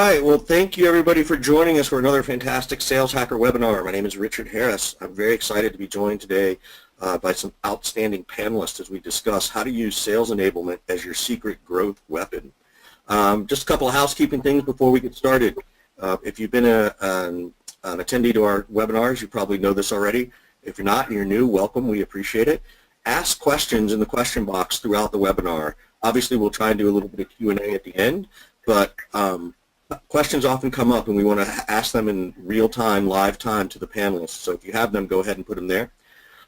right, well, thank you everybody for joining us for another fantastic Sales Hacker webinar. My name is Richard Harris. I'm very excited to be joined today by some outstanding panelists as we discuss how to use sales enablement as your secret growth weapon. Just a couple of housekeeping things before we get started. If you've been an attendee to our webinars, you probably know this already. If you're not and you're new, welcome. We appreciate it. Ask questions in the question box throughout the webinar. Obviously, we'll try and do a little bit of Q&A at the end, but questions often come up and we want to ask them in real time, live time to the panelists. So if you have them, go ahead and put them there.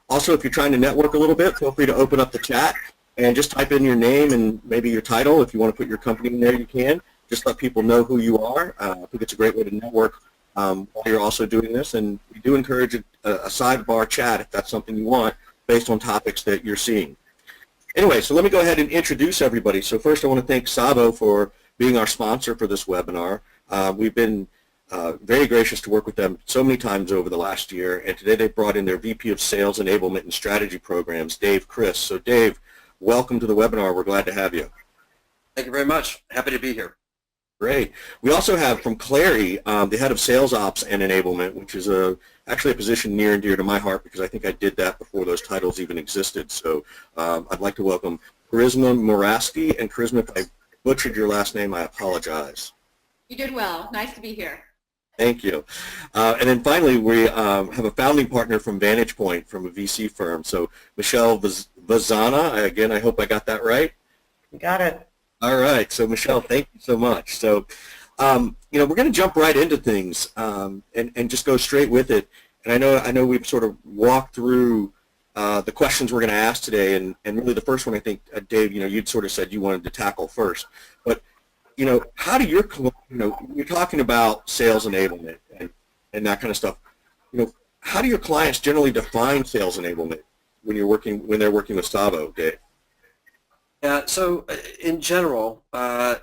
Also, if you're trying to network a little bit, feel free to open up the chat and just type in your name and maybe your title. If you want to put your company in there, you can. Just let people know who you are. I think it's a great way to network while you're also doing this. And we do encourage a sidebar chat if that's something you want based on topics that you're seeing. Anyway, so let me go ahead and introduce everybody. So first I want to thank SAVO for being our sponsor for this webinar. We've been very gracious to work with them so many times over the last year, and today they brought in their VP of Sales Enablement and Strategy Programs, Dave Kriss. So Dave, welcome to the webinar. We're glad to have you. Thank you very much. Happy to be here. Great. We also have from Clari, the head of Sales Ops and Enablement, which is actually a position near and dear to my heart because I think I did that before those titles even existed. So I'd like to welcome Kharisma Moravsky. And Kharisma, if I butchered your last name, I apologize. You did well. Nice to be here. Thank you. And then finally, we have a founding partner from Vantage from a VC firm. So Michelle Vazzana, again, I hope I got that right. You got it. All right. So Michelle, thank you so much. So, we're going to jump right into things and just go straight with it. And I know we've sort of walked through the questions we're going to ask today, and really the first one I think, Dave, you'd sort of said you wanted to tackle first. But how do your, you're talking about sales enablement and that kind of stuff. How do your clients generally define sales enablement when they're working with SAVO, Dave? Yeah, so in general,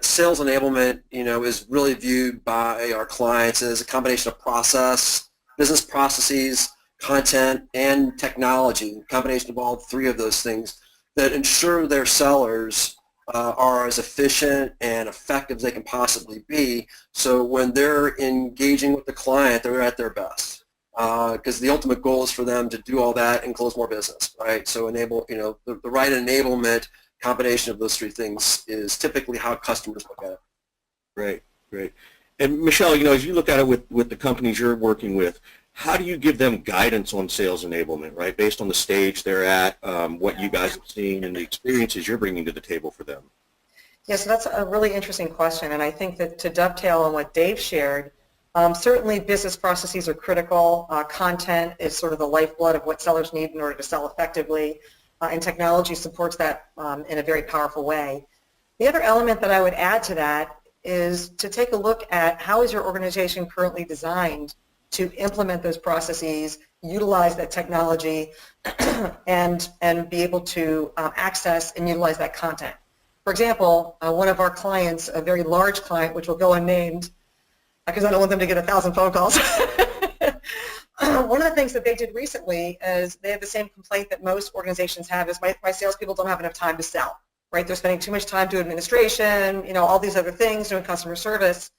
sales enablement, is really viewed by our clients as a combination of business processes, content, and technology, a combination of all three of those things that ensure their sellers are as efficient and effective as they can possibly be. So when they're engaging with the client, they're at their best. Because the ultimate goal is for them to do all that and close more business, right? So enable, the right enablement combination of those three things is typically how customers look at it. Great, great. And Michelle, as you look at it with the companies you're working with, how do you give them guidance on sales enablement, right, based on the stage they're at, what you guys have seen, and the experiences you're bringing to the table for them? Yeah, so that's a really interesting question, and I think that to dovetail on what Dave shared, certainly business processes are critical. Content is sort of the lifeblood of what sellers need in order to sell effectively, and technology supports that in a very powerful way. The other element that I would add to that is to take a look at how is your organization currently designed to implement those processes, utilize that technology, and be able to access and utilize that content. For example, one of our clients, a very large client, which will go unnamed, because I don't want them to get 1,000 phone calls. One of the things that they did recently is they have the same complaint that most organizations have is my salespeople don't have enough time to sell, right? They're spending too much time doing administration, all these other things, doing customer service.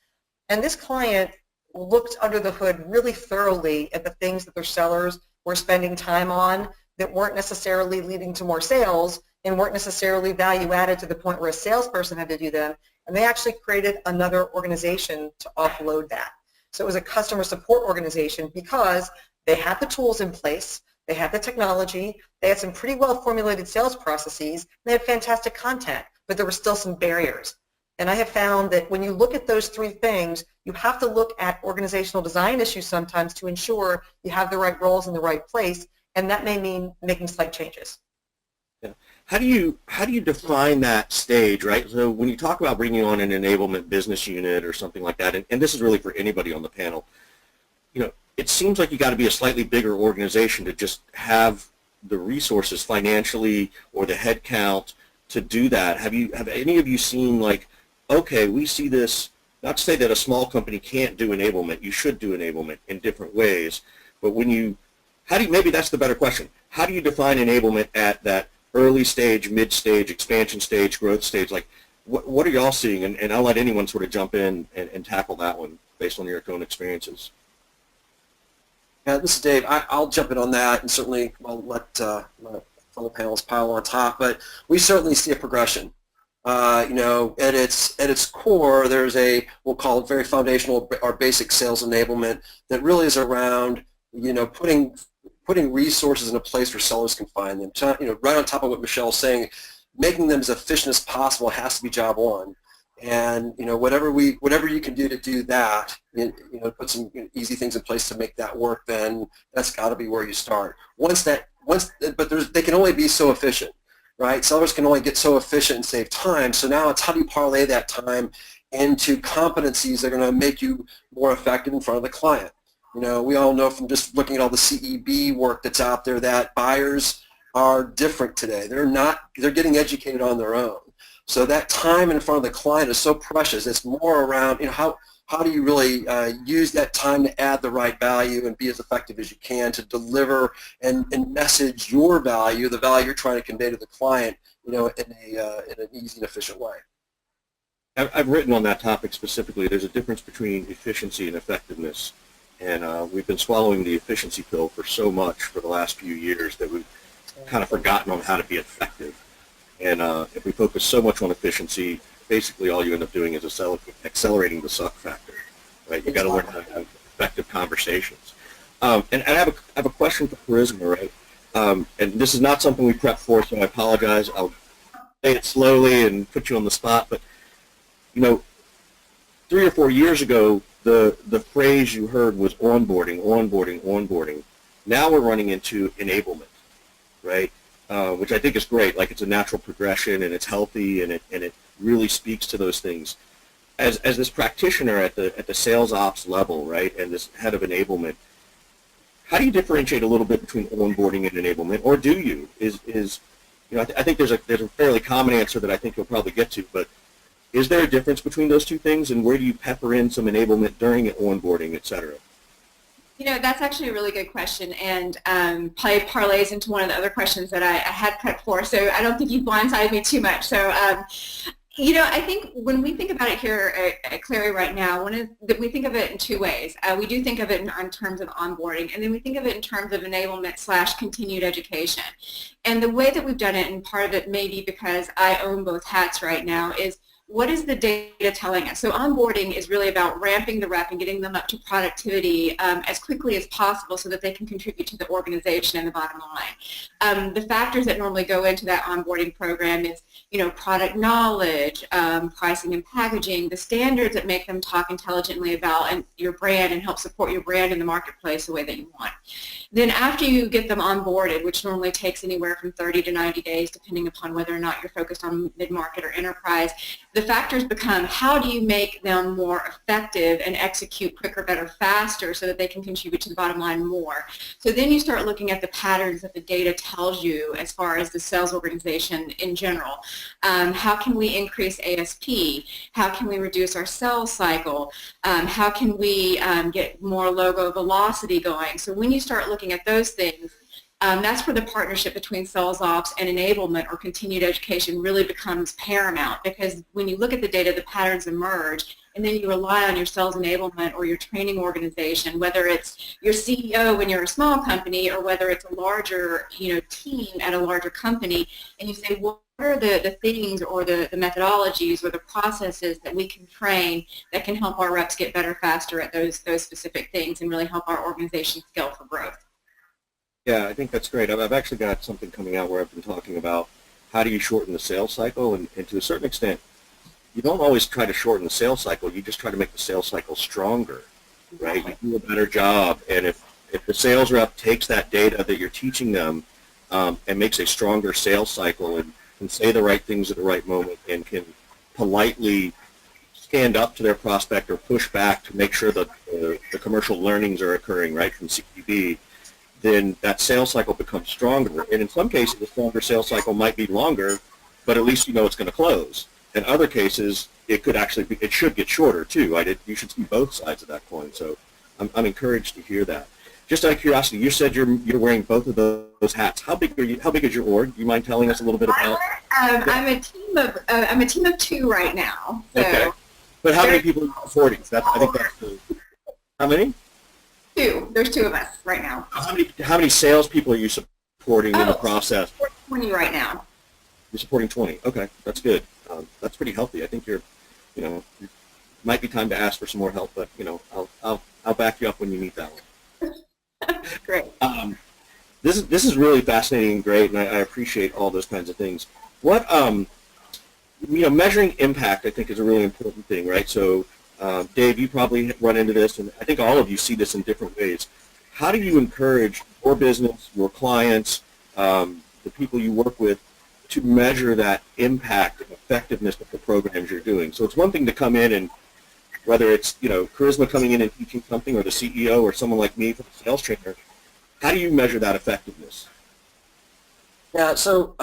And this client looked under the hood really thoroughly at the things that their sellers were spending time on that weren't necessarily leading to more sales and weren't necessarily value added to the point where a salesperson had to do them. And they actually created another organization to offload that. So it was a customer support organization because they had the tools in place, they had the technology, they had some pretty well formulated sales processes, and they had fantastic content, but there were still some barriers. And I have found that when you look at those three things, you have to look at organizational design issues sometimes to ensure you have the right roles in the right place, and that may mean making slight changes. Yeah. How do you define that stage, right? So when you talk about bringing on an enablement business unit or something like that, and this is really for anybody on the panel, it seems like you got to be a slightly bigger organization to just have the resources financially or the headcount to do that. Have any of you seen like, okay, we see this, not to say that a small company can't do enablement, you should do enablement in different ways, but maybe that's the better question. How do you define enablement at that early stage, mid stage, expansion stage, growth stage? Like, what are y'all seeing? And I'll let anyone sort of jump in and tackle that one based on your own experiences. Yeah, this is Dave. I'll jump in on that, and certainly I'll let my fellow panelists pile on top. But we certainly see a progression. At its core, there's we'll call it very foundational or basic sales enablement that really is around, putting resources in a place where sellers can find them. Right on top of what Michelle's saying, making them as efficient as possible has to be job one. And whatever you can do to do that, put some easy things in place to make that work. Then that's got to be where you start. But they can only be so efficient, right? Sellers can only get so efficient and save time. So now it's how do you parlay that time into competencies that are going to make you more effective in front of the client. We all know from just looking at all the CEB work that's out there that buyers are different today. They're getting educated on their own. So that time in front of the client is so precious. It's more around, how do you really use that time to add the right value and be as effective as you can to deliver and message your value, the value you're trying to convey to the client, in an easy and efficient way. I've written on that topic specifically. There's a difference between efficiency and effectiveness. And we've been swallowing the efficiency pill for so much for the last few years that we've kind of forgotten on how to be effective. And if we focus so much on efficiency, basically all you end up doing is accelerating the suck factor, right? You've got to learn how to have effective conversations. And I have a question for Kharisma, right? And this is not something we prepped for, so I apologize. I'll say it slowly and put you on the spot. But, 3 or 4 years ago, the phrase you heard was onboarding, onboarding, onboarding. Now we're running into enablement, right? Which I think is great. Like, it's a natural progression, and it's healthy, and it really speaks to those things. As this practitioner at the sales ops level, right, and this head of enablement, how do you differentiate a little bit between onboarding and enablement, or do you? I think there's a fairly common answer that I think you'll probably get to, but is there a difference between those two things, and where do you pepper in some enablement during onboarding, et cetera? That's actually a really good question, and probably parlays into one of the other questions that I had prepped for, so I don't think you've blindsided me too much. So, I think when we think about it here at Clari right now, we think of it in two ways. We do think of it in terms of onboarding, and then we think of it in terms of enablement / continued education. And the way that we've done it, and part of it may be because I own both hats right now, is what is the data telling us? So onboarding is really about ramping the rep and getting them up to productivity as quickly as possible so that they can contribute to the organization and the bottom line. The factors that normally go into that onboarding program is, product knowledge, pricing and packaging, the standards that make them talk intelligently about your brand and help support your brand in the marketplace the way that you want. Then after you get them onboarded, which normally takes anywhere from 30 to 90 days, depending upon whether or not you're focused on mid-market or enterprise, the factors become how do you make them more effective and execute quicker, better, faster so that they can contribute to the bottom line more. So then you start looking at the patterns that the data tells you as far as the sales organization in general. How can we increase ASP? How can we reduce our sales cycle? How can we get more logo velocity going? So when you start looking at those things, that's where the partnership between sales ops and enablement or continued education really becomes paramount, because when you look at the data, the patterns emerge, and then you rely on your sales enablement or your training organization, whether it's your CEO when you're a small company or whether it's a larger team at a larger company, and you say, what are the things or the methodologies or the processes that we can train that can help our reps get better faster at those specific things and really help our organization scale for growth. Yeah, I think that's great. I've actually got something coming out where I've been talking about how do you shorten the sales cycle, and to a certain extent, you don't always try to shorten the sales cycle, you just try to make the sales cycle stronger, right? You do a better job, and if the sales rep takes that data that you're teaching them and makes a stronger sales cycle and can say the right things at the right moment and can politely stand up to their prospect or push back to make sure that the commercial learnings are occurring, right, from CPB, then that sales cycle becomes stronger. And in some cases, the stronger sales cycle might be longer, but at least you know it's going to close. In other cases, it should get shorter too. You should see both sides of that coin. So I'm encouraged to hear that. Just out of curiosity, you said you're wearing both of those hats. How big are you? How big is your org? Do you mind telling us a little bit about? I'm a team of 2 right now. So Okay. But how many people are you supporting? I think that's how many? 2. There's 2 of us right now. How many salespeople are you supporting in the process? 20 right now. You're supporting 20. Okay, that's good. That's pretty healthy. I think it might be time to ask for some more help, but I'll back you up when you meet that one. Great. This is really fascinating and great, and I appreciate all those kinds of things. What measuring impact, I think, is a really important thing, right? So, Dave, you probably run into this, and I think all of you see this in different ways. How do you encourage your business, your clients, the people you work with, to measure that impact and effectiveness of the programs you're doing? So it's one thing to come in and whether it's Kharisma coming in and teaching something, or the CEO, or someone like me, from a sales trainer. How do you measure that effectiveness? Yeah, so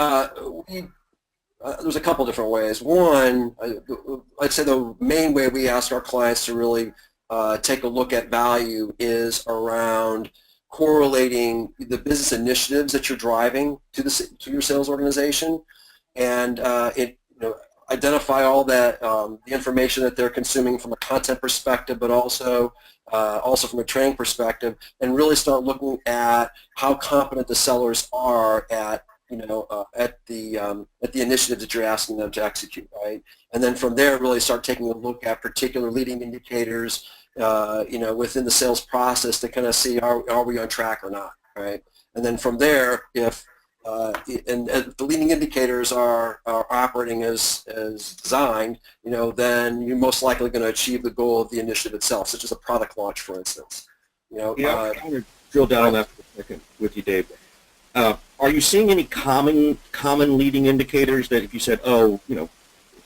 there's a couple different ways. One, I'd say the main way we ask our clients to really take a look at value is around correlating the business initiatives that you're driving to your sales organization, and identify all that the information that they're consuming from a content perspective, but also from a training perspective, and really start looking at how competent the sellers are at the initiative that you're asking them to execute, right? And then from there, really start taking a look at particular leading indicators, within the sales process to kind of see are we on track or not, right? And then from there, if the leading indicators are operating as designed, then you're most likely going to achieve the goal of the initiative itself, such as a product launch, for instance. I want to drill down on that for a second with you, Dave. Are you seeing any common leading indicators that if you said, it's going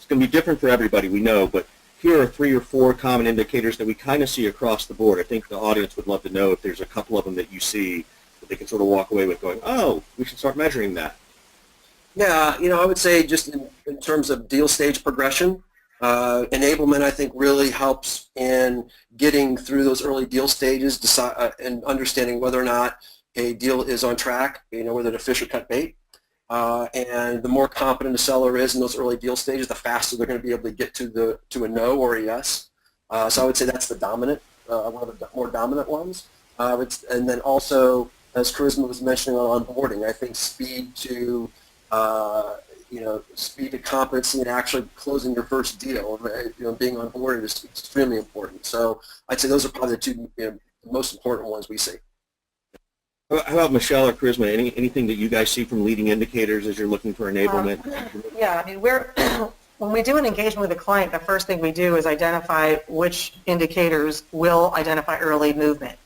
to be different for everybody, we know, but here are 3 or 4 common indicators that we kind of see across the board? I think the audience would love to know if there's a couple of them that you see that they can sort of walk away with going, oh, we should start measuring that. Yeah, I would say just in terms of deal stage progression, enablement, I think, really helps in getting through those early deal stages and understanding whether or not a deal is on track, whether to fish or cut bait. And the more competent a seller is in those early deal stages, the faster they're going to be able to get to a no or a yes. So I would say that's the dominant, one of the more dominant ones. And then also, as Kharisma was mentioning on onboarding, I think speed to competency and actually closing your first deal, being onboarded is extremely important. So I'd say those are probably the 2 most important ones we see. How about Michelle or Kharisma? Anything that you guys see from leading indicators as you're looking for enablement? Yeah, I mean, when we do an engagement with a client, the first thing we do is identify which indicators will identify early movement.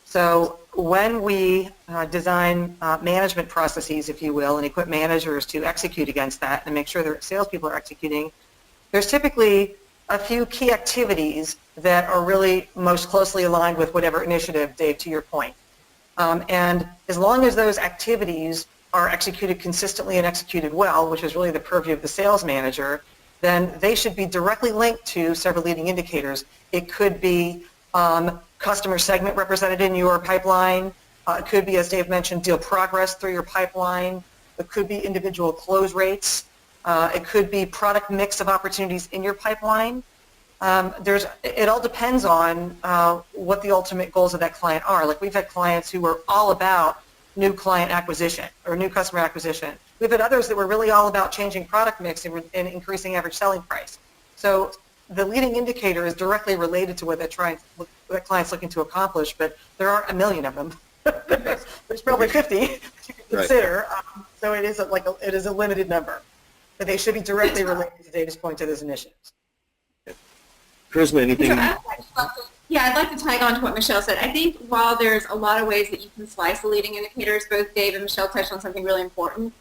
So when we design management processes, if you will, and equip managers to execute against that and make sure their salespeople are executing, there's typically a few key activities that are really most closely aligned with whatever initiative, Dave, to your point. And as long as those activities are executed consistently and executed well, which is really the purview of the sales manager, then they should be directly linked to several leading indicators. It could be customer segment represented in your pipeline. It could be, as Dave mentioned, deal progress through your pipeline. It could be individual close rates. It could be product mix of opportunities in your pipeline. It all depends on what the ultimate goals of that client are. Like, we've had clients who were all about new client acquisition or new customer acquisition. We've had others that were really all about changing product mix and increasing average selling price. So the leading indicator is directly related to what that client's looking to accomplish, but there aren't a million of them. There's probably 50 you can consider. Right. So it is a limited number, but they should be directly related to Dave's point to those initiatives. Kharisma, anything? I'd like to tag on to what Michelle said. I think while there's a lot of ways that you can slice the leading indicators, both Dave and Michelle touched on something really important.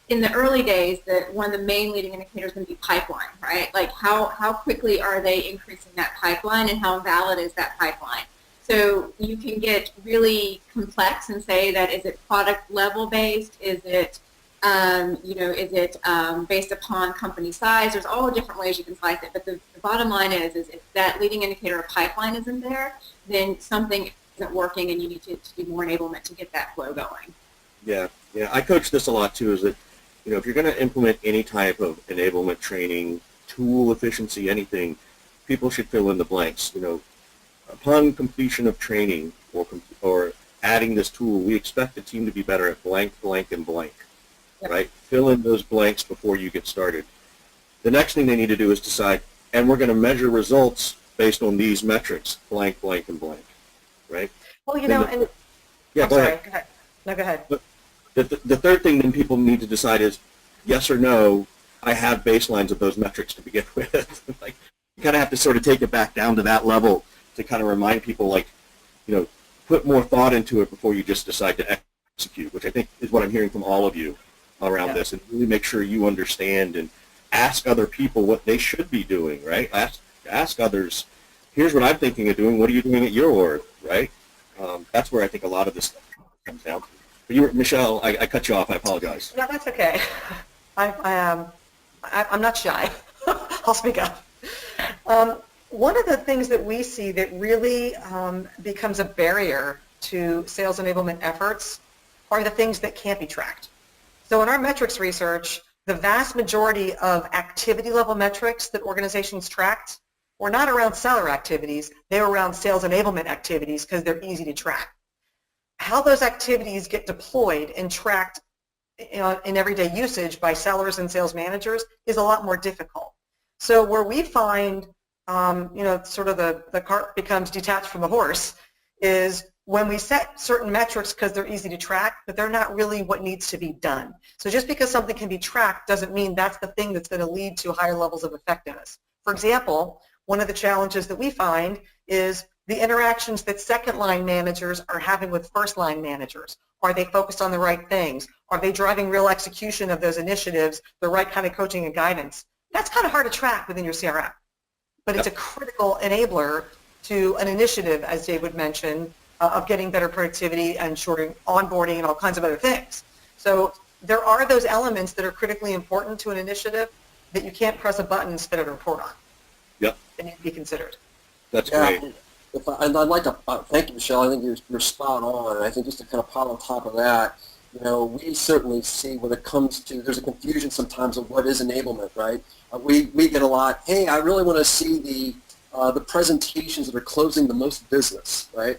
In the early days, that one of the main leading indicators is going to be pipeline, right? Like how quickly are they increasing that pipeline and how valid is that pipeline? So you can get really complex and say that is it product level based? Is it based upon company size? There's all different ways you can slice it, but the bottom line is if that leading indicator of pipeline isn't there, then something isn't working and you need to do more enablement to get that flow going. Yeah, I coach this a lot too, is that, if you're going to implement any type of enablement training, tool efficiency, anything, people should fill in the blanks. Upon completion of training or adding this tool, we expect the team to be better at blank, blank, and blank, right? Fill in those blanks before you get started. The next thing they need to do is decide, and we're going to measure results based on these metrics, blank, blank, and blank, right? Well, Yeah, I'm go sorry. ahead. Go ahead. No, go ahead. But the third thing then people need to decide is, yes or no, I have baselines of those metrics to begin with. Like, you kind of have to sort of take it back down to that level to kind of remind people, like, put more thought into it before you just decide to execute, which I think is what I'm hearing from all of you around this, and really make sure you understand and ask other people what they should be doing, right? Ask others, here's what I'm thinking of doing, what are you doing at your org, right? That's where I think a lot of this stuff comes down to. But Michelle, I cut you off, I apologize. No, that's okay. I'm not shy. I'll speak up. One of the things that we see that really becomes a barrier to sales enablement efforts are the things that can't be tracked. So in our metrics research, the vast majority of activity level metrics that organizations tracked were not around seller activities, they were around sales enablement activities because they're easy to track. How those activities get deployed and tracked in everyday usage by sellers and sales managers is a lot more difficult. So where we find, sort of the cart becomes detached from the horse is when we set certain metrics because they're easy to track, but they're not really what needs to be done. So just because something can be tracked doesn't mean that's the thing that's going to lead to higher levels of effectiveness. For example, one of the challenges that we find is the interactions that second line managers are having with first line managers. Are they focused on the right things? Are they driving real execution of those initiatives, the right kind of coaching and guidance? That's kind of hard to track within your CRM, but it's a critical enabler to an initiative, as David mentioned, of getting better productivity and shortening onboarding and all kinds of other things. So there are those elements that are critically important to an initiative that you can't press a button and spit out a report on. Yep. They need to be considered. That's great. I'd like to thank you, Michelle. I think you're spot on. And I think just to kind of pile on top of that, we certainly see when it comes to, there's a confusion sometimes of what is enablement, right? We get a lot, hey, I really want to see the presentations that are closing the most business, right?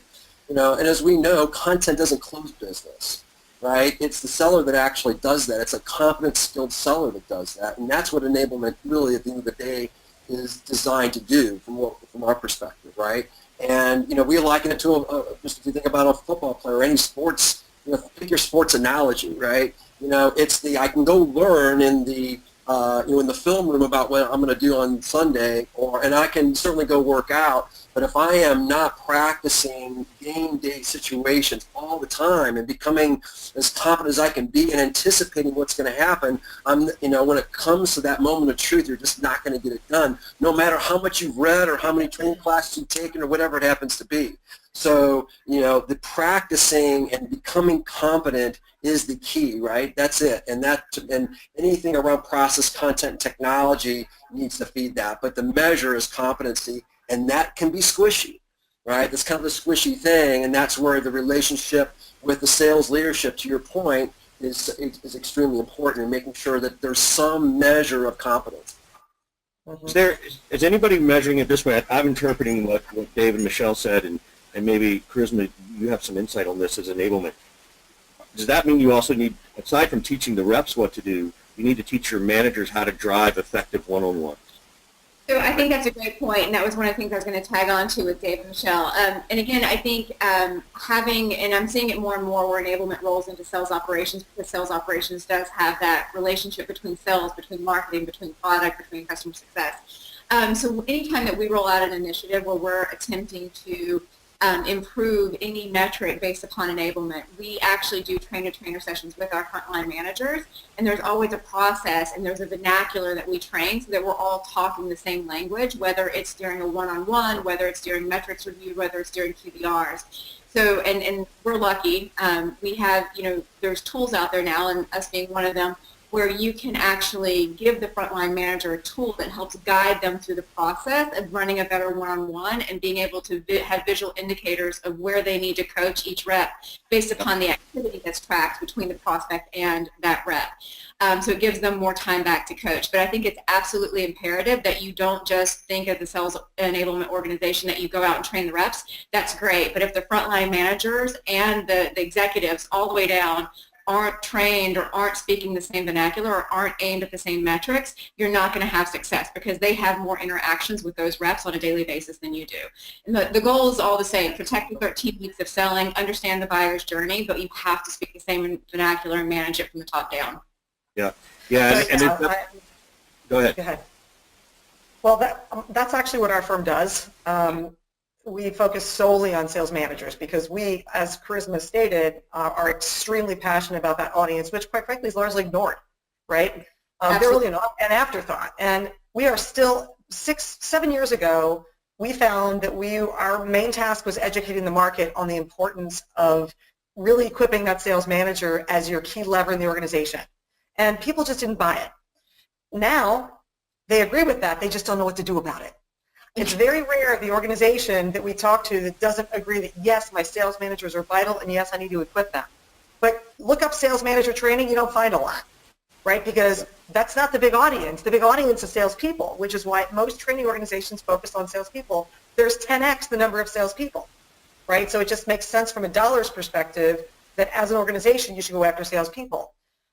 And as we know, content doesn't close business, right? It's the seller that actually does that. It's a competent, skilled seller that does that, and that's what enablement really, at the end of the day, is designed to do from our perspective, right? And we liken it to just if you think about a football player, or any sports, pick your sports analogy, right? It's I can go learn in the in the film room about what I'm going to do on Sunday, and I can certainly go work out. But if I am not practicing game day situations all the time and becoming as competent as I can be and anticipating what's going to happen, when it comes to that moment of truth, you're just not going to get it done, no matter how much you've read or how many training classes you've taken or whatever it happens to be. So, the practicing and becoming competent is the key, right? That's it. And anything around process, content, and technology needs to feed that. But the measure is competency, and that can be squishy, right? That's kind of a squishy thing, and that's where the relationship with the sales leadership, to your point, is extremely important in making sure that there's some measure of competence. Is anybody measuring it this way? I'm interpreting what Dave and Michelle said, and maybe, Kharisma, you have some insight on this as enablement. Does that mean you also need, aside from teaching the reps what to do, you need to teach your managers how to drive effective one-on-ones? So I think that's a great point, and that was one of the things I was going to tag on to with Dave and Michelle. And again, I think having, and I'm seeing it more and more where enablement rolls into sales operations, because sales operations does have that relationship between sales, between marketing, between product, between customer success. So anytime that we roll out an initiative where we're attempting to improve any metric based upon enablement, we actually do trainer-trainer sessions with our frontline managers, and there's always a process and there's a vernacular that we train so that we're all talking the same language, whether it's during a one-on-one, whether it's during metrics review, whether it's during QBRs. So, and we're lucky. We have, there's tools out there now, and us being one of them, where you can actually give the frontline manager a tool that helps guide them through the process of running a better one-on-one and being able to have visual indicators of where they need to coach each rep based upon the activity that's tracked between the prospect and that rep. So it gives them more time back to coach. But I think it's absolutely imperative that you don't just think as a sales enablement organization that you go out and train the reps. That's great. But if the frontline managers and the executives all the way down aren't trained or aren't speaking the same vernacular or aren't aimed at the same metrics, you're not going to have success because they have more interactions with those reps on a daily basis than you do. And the goal is all the same. Protect the 13 weeks of selling, understand the buyer's journey, but you have to speak the same vernacular and manage it from the top down. Yeah. Go ahead. Well, that's actually what our firm does. We focus solely on sales managers because we, as Kharisma stated, are extremely passionate about that audience, which quite frankly is largely ignored, right? They're really an afterthought. And we are still, 7 years ago, we found that our main task was educating the market on the importance of really equipping that sales manager as your key lever in the organization. And people just didn't buy it. Now, they agree with that, they just don't know what to do about it. It's very rare the organization that we talk to that doesn't agree that, yes, my sales managers are vital, and yes, I need to equip them. But look up sales manager training, you don't find a lot, right? Because that's not the big audience. The big audience is salespeople, which is why most training organizations focus on salespeople. There's 10x the number of salespeople, right? So it just makes sense from a dollars perspective that as an organization, you should go after salespeople.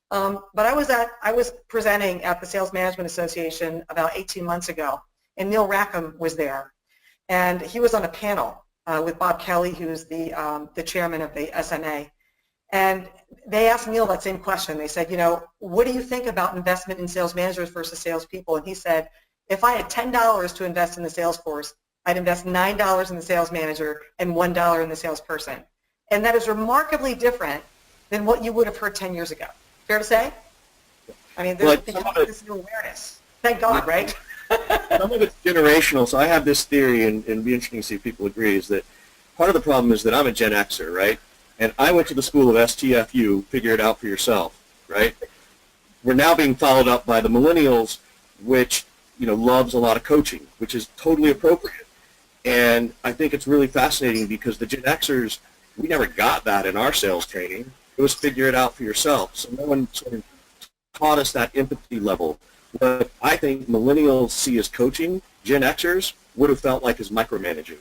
But I was presenting at the Sales Management Association about 18 months ago, and Neil Rackham was there, and he was on a panel with Bob Kelly, who's the chairman of the SMA, and they asked Neil that same question. They said, what do you think about investment in sales managers versus salespeople? And he said, if I had $10 to invest in the sales force, I'd invest $9 in the sales manager and $1 in the salesperson. And that is remarkably different than what you would have heard 10 years ago. Fair to say? I mean, there's this new awareness. Thank God, right? Some of it's generational, so I have this theory, and it'd be interesting to see if people agree, is that part of the problem is that I'm a Gen Xer, right? And I went to the school of STFU, figure it out for yourself, right? We're now being followed up by the millennials, which, loves a lot of coaching, which is totally appropriate. And I think it's really fascinating because the Gen Xers, we never got that in our sales training. It was figure it out for yourself. So no one sort of taught us that empathy level. What I think millennials see as coaching, Gen Xers would have felt like as micromanaging,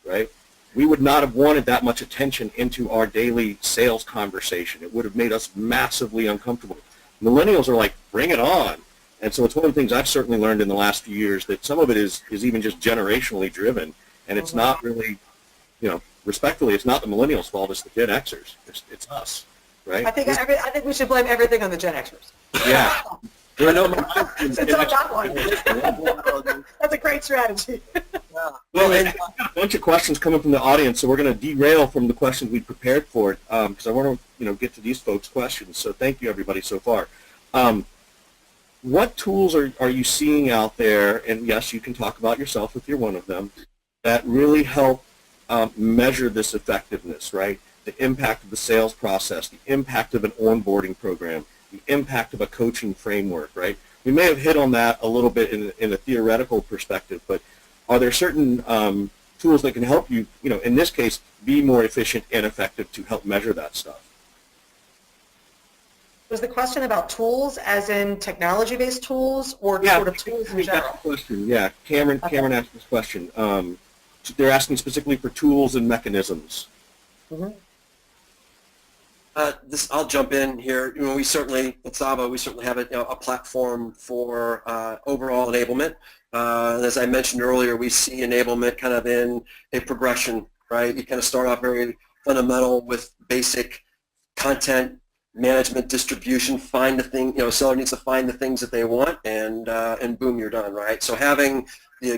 right? We would not have wanted that much attention into our daily sales conversation. It would have made us massively uncomfortable. Millennials are like, bring it on. And so it's one of the things I've certainly learned in the last few years, that some of it is even just generationally driven, and it's not really, respectfully, it's not the millennials' fault, it's the Gen Xers. It's us, right? I think we should blame everything on the Gen Xers. Yeah. I know That's a great strategy. Well, and I've got a bunch of questions coming from the audience, so we're going to derail from the questions we prepared for it, because I want to, get to these folks' questions. So thank you, everybody, so far. What tools are you seeing out there, and yes, you can talk about yourself if you're one of them, that really help measure this effectiveness, right? The impact of the sales process, the impact of an onboarding program, the impact of a coaching framework, right? We may have hit on that a little bit in a theoretical perspective, but are there certain tools that can help you, in this case, be more efficient and effective to help measure that stuff? Was the question about tools, as in technology-based tools, or sort of tools in general? Question. Yeah, Cameron asked this question. They're asking specifically for tools and mechanisms. Mm-hmm. I'll jump in here. We certainly, at SAVO, we certainly have a platform for overall enablement. And as I mentioned earlier, we see enablement kind of in a progression, right? You kind of start off very fundamental with basic content management, distribution, find the thing, seller needs to find the things that they want, and boom, you're done, right? So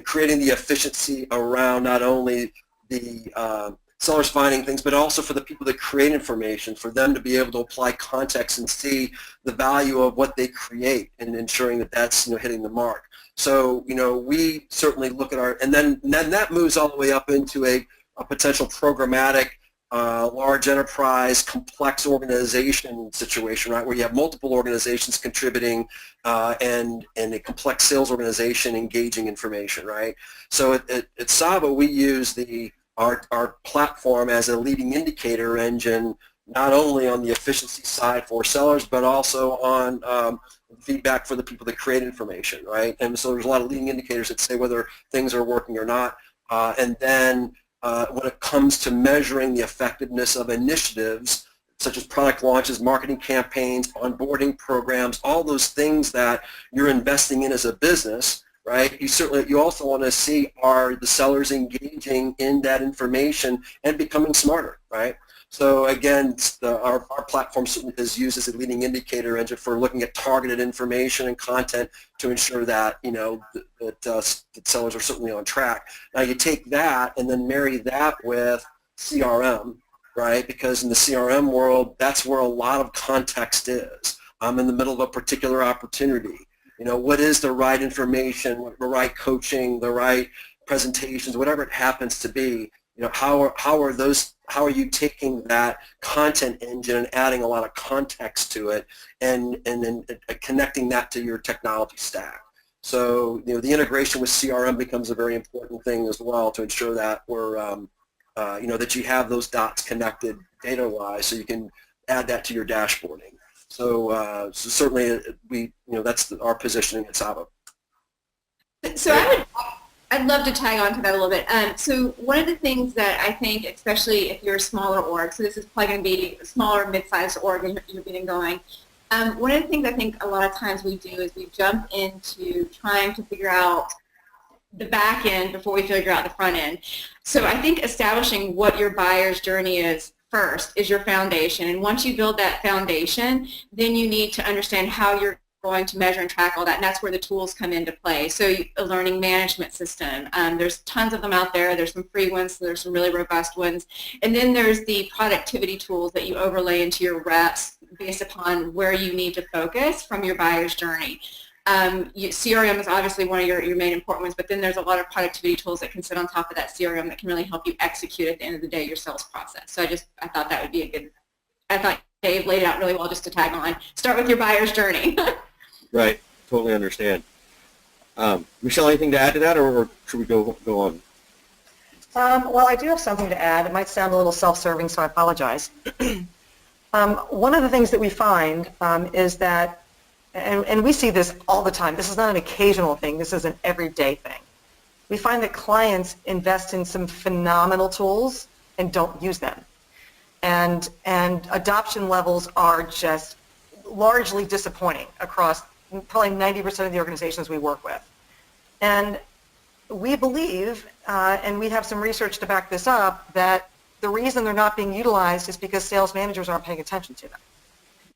creating the efficiency around not only the sellers finding things, but also for the people that create information, for them to be able to apply context and see the value of what they create, and ensuring that that's hitting the mark. So we certainly look at and then that moves all the way up into a potential programmatic large enterprise, complex organization situation, right, where you have multiple organizations contributing and a complex sales organization engaging information, right? So at SAVO, we use our platform as a leading indicator engine, not only on the efficiency side for sellers, but also on feedback for the people that create information, right? And so there's a lot of leading indicators that say whether things are working or not. And then when it comes to measuring the effectiveness of initiatives, such as product launches, marketing campaigns, onboarding programs, all those things that you're investing in as a business, right? You also want to see, are the sellers engaging in that information and becoming smarter, right? So again, our platform is used as a leading indicator engine for looking at targeted information and content to ensure that that sellers are certainly on track. Now you take that and then marry that with CRM, right? Because in the CRM world, that's where a lot of context is. I'm in the middle of a particular opportunity. What is the right information, the right coaching, the right presentations, whatever it happens to be. How are you taking that content engine and adding a lot of context to it and then connecting that to your technology stack? So the integration with CRM becomes a very important thing as well to ensure that we're that you have those dots connected data-wise, so you can add that to your dashboarding. So certainly that's our positioning at SAVO. So I'd love to tag on to that a little bit. So one of the things that I think, especially if you're a smaller org, so this is probably going to be a smaller, mid-sized org and you're getting going, one of the things I think a lot of times we do is we jump into trying to figure out the back end before we figure out the front end. So I think establishing what your buyer's journey is first is your foundation. And once you build that foundation, then you need to understand how you're going to measure and track all that, and that's where the tools come into play. So a learning management system, there's tons of them out there. There's some free ones, there's some really robust ones, and then there's the productivity tools that you overlay into your reps based upon where you need to focus from your buyer's journey. CRM is obviously one of your main important ones, but then there's a lot of productivity tools that can sit on top of that CRM that can really help you execute at the end of the day your sales process. So I thought that would be I thought Dave laid it out really well just to tag on. Start with your buyer's journey. Right. Totally understand. Michelle, anything to add to that, or should we go on? Well, I do have something to add. It might sound a little self-serving, so I apologize. One of the things that we find is that, and we see this all the time, this is not an occasional thing, this is an everyday thing. We find that clients invest in some phenomenal tools and don't use them. And adoption levels are just largely disappointing across probably 90% of the organizations we work with. And we believe, and we have some research to back this up, that the reason they're not being utilized is because sales managers aren't paying attention to them.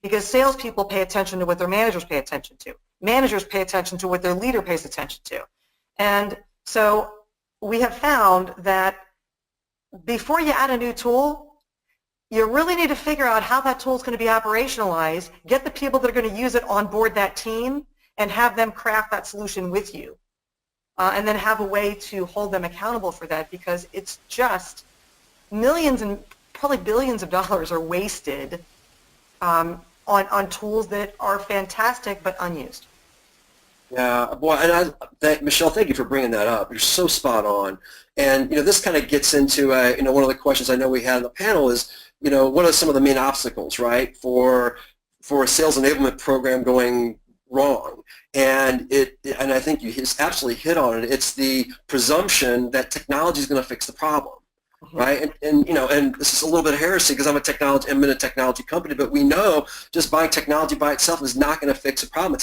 Because salespeople pay attention to what their managers pay attention to. Managers pay attention to what their leader pays attention to. And so we have found that before you add a new tool, you really need to figure out how that tool is going to be operationalized, get the people that are going to use it on board that team, and have them craft that solution with you. And then have a way to hold them accountable for that, because it's just millions and probably billions of dollars are wasted on tools that are fantastic but unused. Yeah, boy, and Michelle, thank you for bringing that up. You're so spot on. And this kind of gets into one of the questions I know we had on the panel is, what are some of the main obstacles, right, for a sales enablement program going wrong? And I think you absolutely hit on it. It's the presumption that technology is going to fix the problem, right? And this is a little bit of heresy because I'm in a technology company, but we know just buying technology by itself is not going to fix a problem.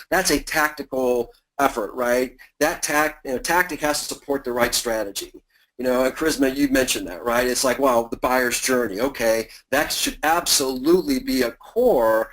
That's a tactical effort, right? That tactic has to support the right strategy. And Kharisma, you mentioned that, right? It's like, wow, the buyer's journey. Okay, that should absolutely be a core,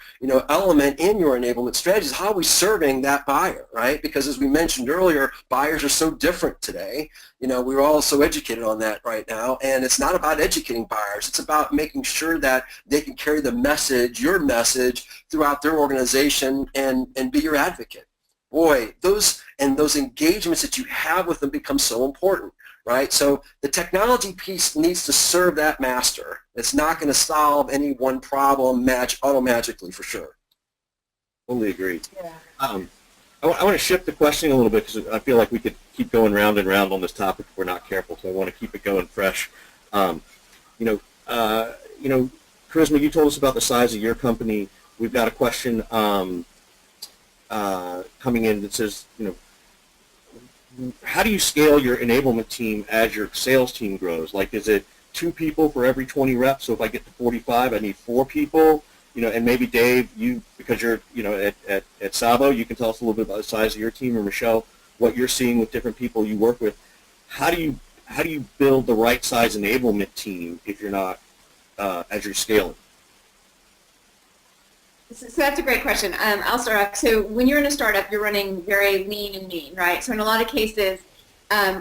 element in your enablement strategies. How are we serving that buyer, right? Because as we mentioned earlier, buyers are so different today. We're all so educated on that right now, and it's not about educating buyers. It's about making sure that they can carry the message, your message, throughout their organization and be your advocate. Boy, those engagements that you have with them become so important. right? So the technology piece needs to serve that master. It's not going to solve any one problem auto-magically for sure. Totally agree. Yeah. I want to shift the questioning a little bit because I feel like we could keep going round and round on this topic if we're not careful. So I want to keep it going fresh. Kharisma, you told us about the size of your company. We've got a question coming in that says, how do you scale your enablement team as your sales team grows? Like, is it 2 people for every 20 reps? So if I get to 45, I need 4 people. And maybe Dave, because you're, at SAVO, you can tell us a little bit about the size of your team, or Michelle, what you're seeing with different people you work with. How do you build the right size enablement team if you're not as you're scaling? So that's a great question. I'll start off. So when you're in a startup, you're running very lean and mean, right? So in a lot of cases,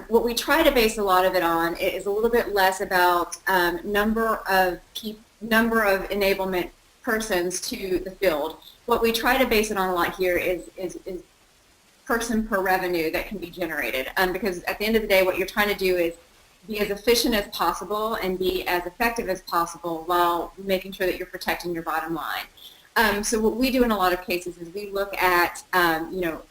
what we try to base a lot of it on is a little bit less about number of enablement persons to the field. What we try to base it on a lot here is person per revenue that can be generated. Because at the end of the day, what you're trying to do is be as efficient as possible and be as effective as possible while making sure that you're protecting your bottom line. So what we do in a lot of cases is we look at,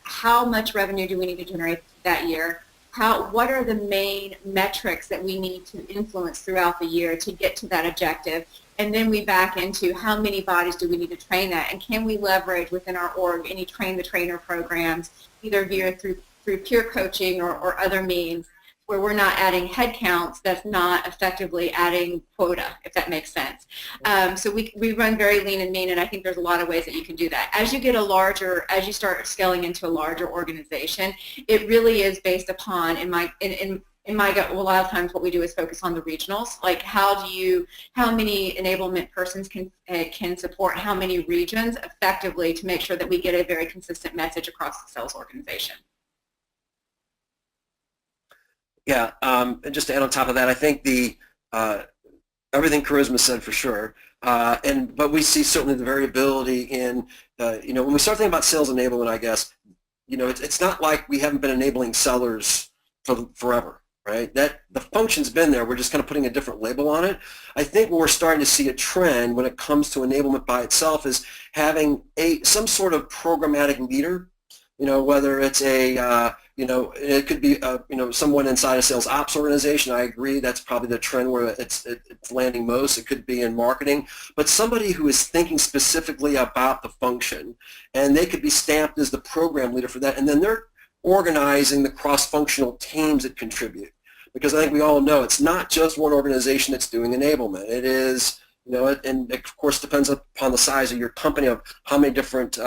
how much revenue do we need to generate that year? What are the main metrics that we need to influence throughout the year to get to that objective? And then we back into how many bodies do we need to train that, and can we leverage within our org any train-the-trainer programs, either via through peer coaching or other means, where we're not adding headcounts that's not effectively adding quota, if that makes sense. So we run very lean and mean, and I think there's a lot of ways that you can do that. As you start scaling into a larger organization, it really is based upon, in my gut, a lot of times what we do is focus on the regionals, like how many enablement persons can support how many regions effectively to make sure that we get a very consistent message across the sales organization. Yeah, and just to add on top of that, I think everything Kharisma said for sure, but we see certainly the variability in, when we start thinking about sales enablement, I guess, it's not like we haven't been enabling sellers forever, right? That the function's been there, we're just kind of putting a different label on it. I think what we're starting to see a trend when it comes to enablement by itself is having some sort of programmatic leader, whether it's it could be, someone inside a sales ops organization. I agree, that's probably the trend where it's landing most. It could be in marketing, but somebody who is thinking specifically about the function, and they could be stamped as the program leader for that, and then they're organizing the cross-functional teams that contribute. Because I think we all know it's not just one organization that's doing enablement. It is, and of course depends upon the size of your company, of how many different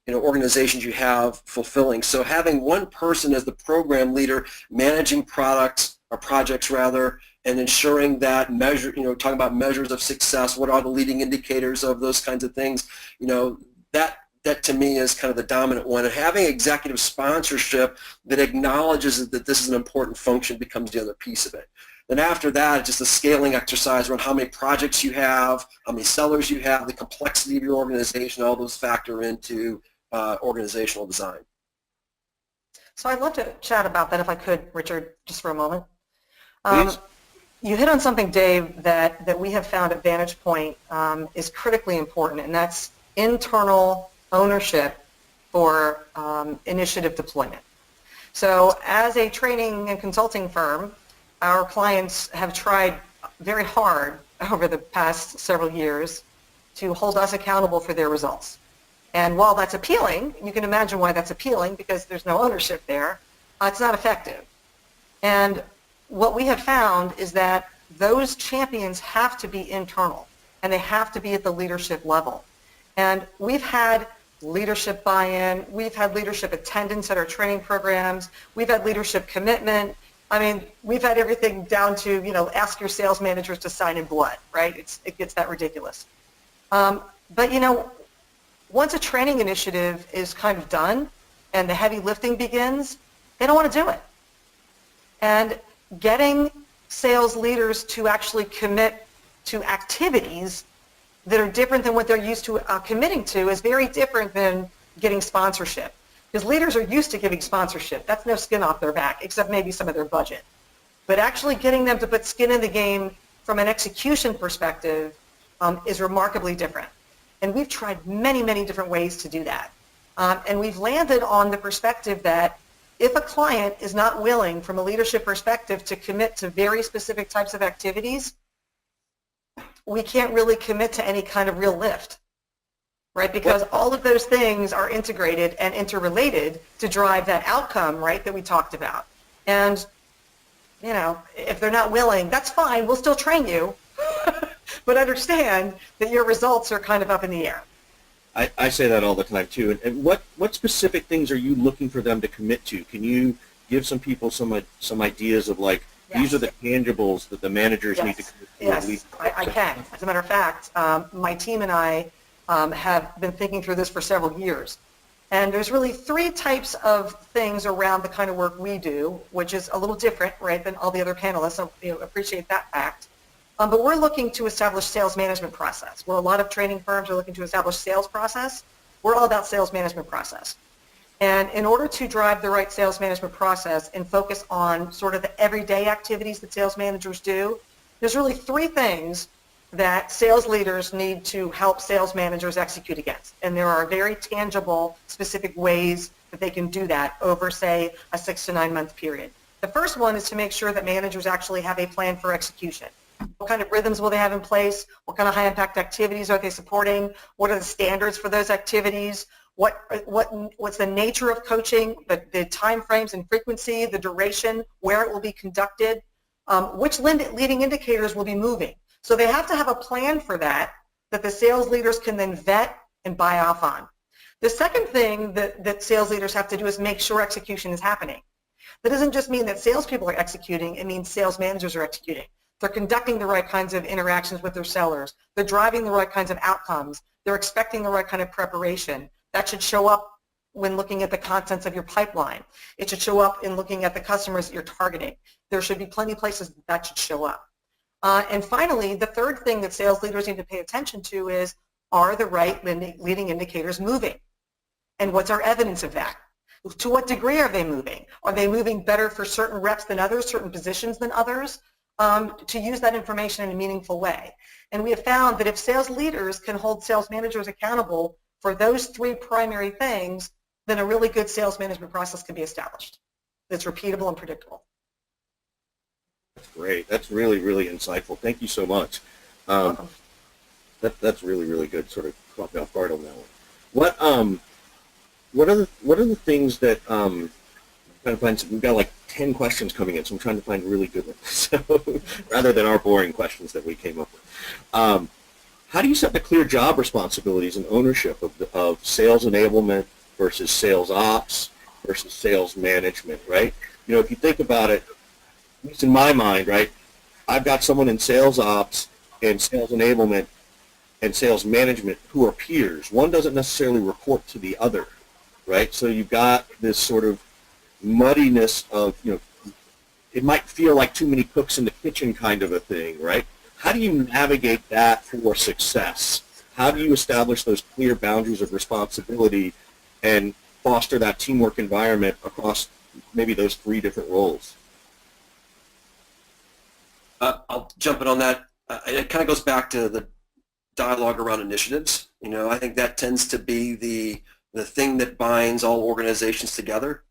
organizations you have fulfilling. So having one person as the program leader managing projects rather, and ensuring that talking about measures of success, what are the leading indicators of those kinds of things, that to me is kind of the dominant one. And having executive sponsorship that acknowledges that this is an important function becomes the other piece of it. Then after that, it's just a scaling exercise around how many projects you have, how many sellers you have, the complexity of your organization, all those factor into organizational design. So I'd love to chat about that if I could, Richard, just for a moment. Please. You hit on something, Dave, that we have found at Vantage Point is critically important, and that's internal ownership for initiative deployment. So as a training and consulting firm, our clients have tried very hard over the past several years to hold us accountable for their results. And while that's appealing, you can imagine why that's appealing, because there's no ownership there, it's not effective. And what we have found is that those champions have to be internal, and they have to be at the leadership level. And we've had leadership buy-in, we've had leadership attendance at our training programs, we've had leadership commitment. I mean, we've had everything down to, ask your sales managers to sign in blood, right? It gets that ridiculous. But, once a training initiative is kind of done and the heavy lifting begins, they don't want to do it. And getting sales leaders to actually commit to activities that are different than what they're used to committing to is very different than getting sponsorship. Because leaders are used to giving sponsorship. That's no skin off their back, except maybe some of their budget. But actually getting them to put skin in the game from an execution perspective is remarkably different. And we've tried many, many different ways to do that. And we've landed on the perspective that if a client is not willing, from a leadership perspective, to commit to very specific types of activities, we can't really commit to any kind of real lift, right? Because all of those things are integrated and interrelated to drive that outcome, right, that we talked about. And, you know, if they're not willing, that's fine. We'll still train you, but understand that your results are kind of up in the air. I say that all the time too. And what specific things are you looking for them to commit to? Can you give some people some ideas of like, these are the tangibles that the managers need to commit to? Yes, I can. As a matter of fact, my team and I have been thinking through this for several years. And there's really three types of things around the kind of work we do, which is a little different, right, than all the other panelists. So appreciate that fact. But we're looking to establish sales management process. Where a lot of training firms are looking to establish sales process, we're all about sales management process. And in order to drive the right sales management process and focus on sort of the everyday activities that sales managers do, there's really three things that sales leaders need to help sales managers execute against. And there are very tangible, specific ways that they can do that over, say, a 6 to 9 month period. The first one is to make sure that managers actually have a plan for execution. What kind of rhythms will they have in place? What kind of high-impact activities are they supporting? What are the standards for those activities? What's the nature of coaching, the time frames and frequency, the duration, where it will be conducted, which leading indicators will be moving. So they have to have a plan for that the sales leaders can then vet and buy off on. The second thing that sales leaders have to do is make sure execution is happening. That doesn't just mean that salespeople are executing, it means sales managers are executing. They're conducting the right kinds of interactions with their sellers. They're driving the right kinds of outcomes. They're expecting the right kind of preparation. That should show up when looking at the contents of your pipeline. It should show up in looking at the customers that you're targeting. There should be plenty of places that should show up. And finally, the third thing that sales leaders need to pay attention to is, are the right leading indicators moving? And what's our evidence of that? To what degree are they moving? Are they moving better for certain reps than others, certain positions than others? To use that information in a meaningful way. And we have found that if sales leaders can hold sales managers accountable for those three primary things, then a really good sales management process can be established that's repeatable and predictable. That's great. That's really, really insightful. Thank you so much. That's really, really good. Sort of caught me off guard on that one. What are the things that I'm trying to find? We've got like 10 questions coming in, so I'm trying to find really good ones. So rather than our boring questions that we came up with. How do you set the clear job responsibilities and ownership of sales enablement versus sales ops versus sales management, right? You know, if you think about it, at least in my mind, right, I've got someone in sales ops and sales enablement and sales management who are peers. One doesn't necessarily report to the other, right? So you've got this sort of muddiness of, you know, it might feel like too many cooks in the kitchen kind of a thing, right? How do you navigate that for success? How do you establish those clear boundaries of responsibility and foster that teamwork environment across maybe those three different roles? I'll jump in on that. It kind of goes back to the dialogue around initiatives. You know, I think that tends to be the thing that binds all organizations together.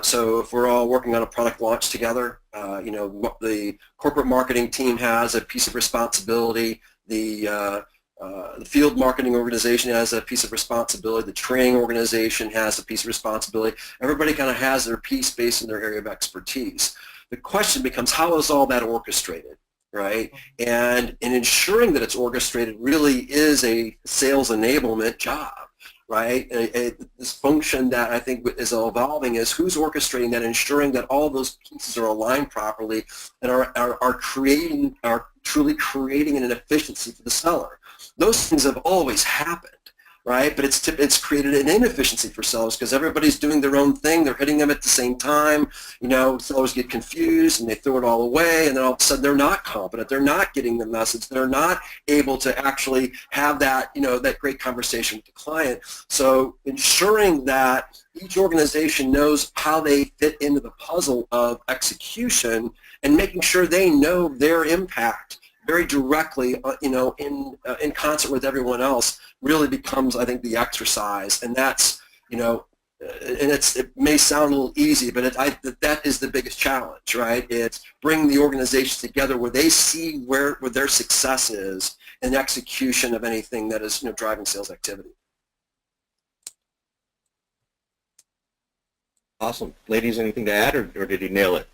So if we're all working on a product launch together, you know, the corporate marketing team has a piece of responsibility, the field marketing organization has a piece of responsibility, the training organization has a piece of responsibility. Everybody kind of has their piece based on their area of expertise. The question becomes, how is all that orchestrated, right? And in ensuring that it's orchestrated really is a sales enablement job. Right? This function that I think is evolving is who's orchestrating that, ensuring that all those pieces are aligned properly and are truly creating an efficiency for the seller. Those things have always happened, right? But it's created an inefficiency for sellers because everybody's doing their own thing. They're hitting them at the same time. You know, sellers get confused and they throw it all away, and then all of a sudden they're not competent. They're not getting the message. They're not able to actually have that, you know, that great conversation with the client. So ensuring that each organization knows how they fit into the puzzle of execution and making sure they know their impact very directly, in concert with everyone else, really becomes, I think, the exercise. And that's, and it may sound a little easy, but that is the biggest challenge, right? It's bringing the organization together where they see where their success is in execution of anything that is driving sales activity. Awesome. Ladies, anything to add, or did he nail it?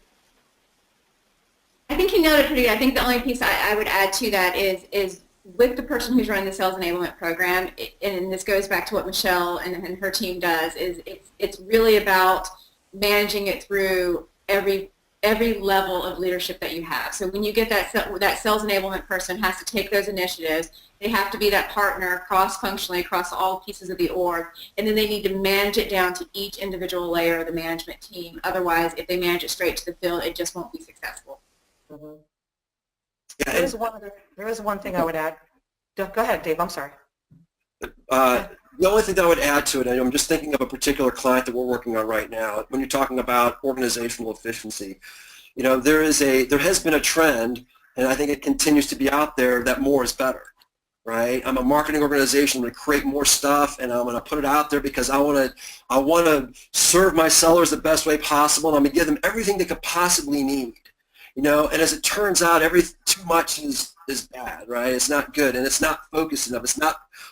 I think you nailed it pretty good. I think the only piece I would add to that is with the person who's running the sales enablement program, and this goes back to what Michelle and her team does, is it's really about managing it through every level of leadership that you have. So when you get that sales enablement person has to take those initiatives, they have to be that partner cross-functionally across all pieces of the org, and then they need to manage it down to each individual layer of the management team. Otherwise, if they manage it straight to the field, it just won't be successful. Mm-hmm. There is one thing I would add. Go ahead, Dave. I'm sorry. The only thing that I would add to it, and I'm just thinking of a particular client that we're working on right now. When you're talking about organizational efficiency, there has been a trend, and I think it continues to be out there, that more is better, right? I'm a marketing organization. I'm going to create more stuff, and I'm going to put it out there because I want to serve my sellers the best way possible, and I'm going to give them everything they could possibly need. And as it turns out, too much is bad, right? It's not good, and it's not focused enough.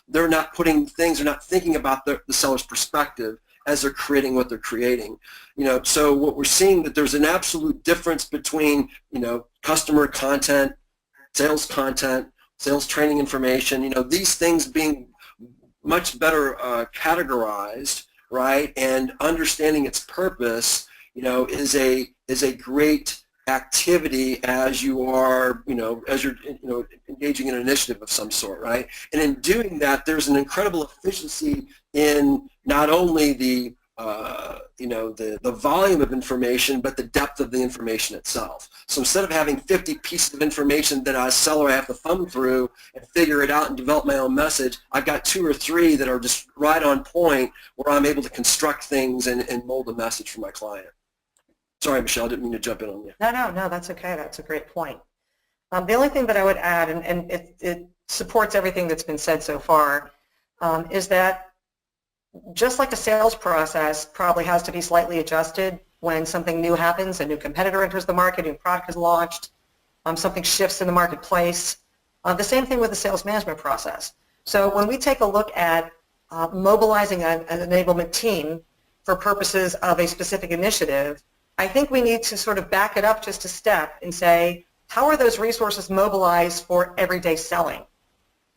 They're not thinking about the seller's perspective as they're creating what they're creating. So what we're seeing, that there's an absolute difference between, customer content, sales training information, these things being much better categorized, right? And understanding its purpose, is a great activity as you are, as you're, engaging in an initiative of some sort, right? And in doing that, there's an incredible efficiency in not only the volume of information, but the depth of the information itself. So instead of having 50 pieces of information that as a seller I have to thumb through and figure it out and develop my own message, I've got 2 or 3 that are just right on point where I'm able to construct things and mold a message for my client. Sorry, Michelle, I didn't mean to jump in on you. No, that's okay. That's a great point. The only thing that I would add, and it supports everything that's been said so far, is that just like the sales process probably has to be slightly adjusted when something new happens, a new competitor enters the market, a new product is launched, something shifts in the marketplace. The same thing with the sales management process. So when we take a look at mobilizing an enablement team for purposes of a specific initiative, I think we need to sort of back it up just a step and say, how are those resources mobilized for everyday selling,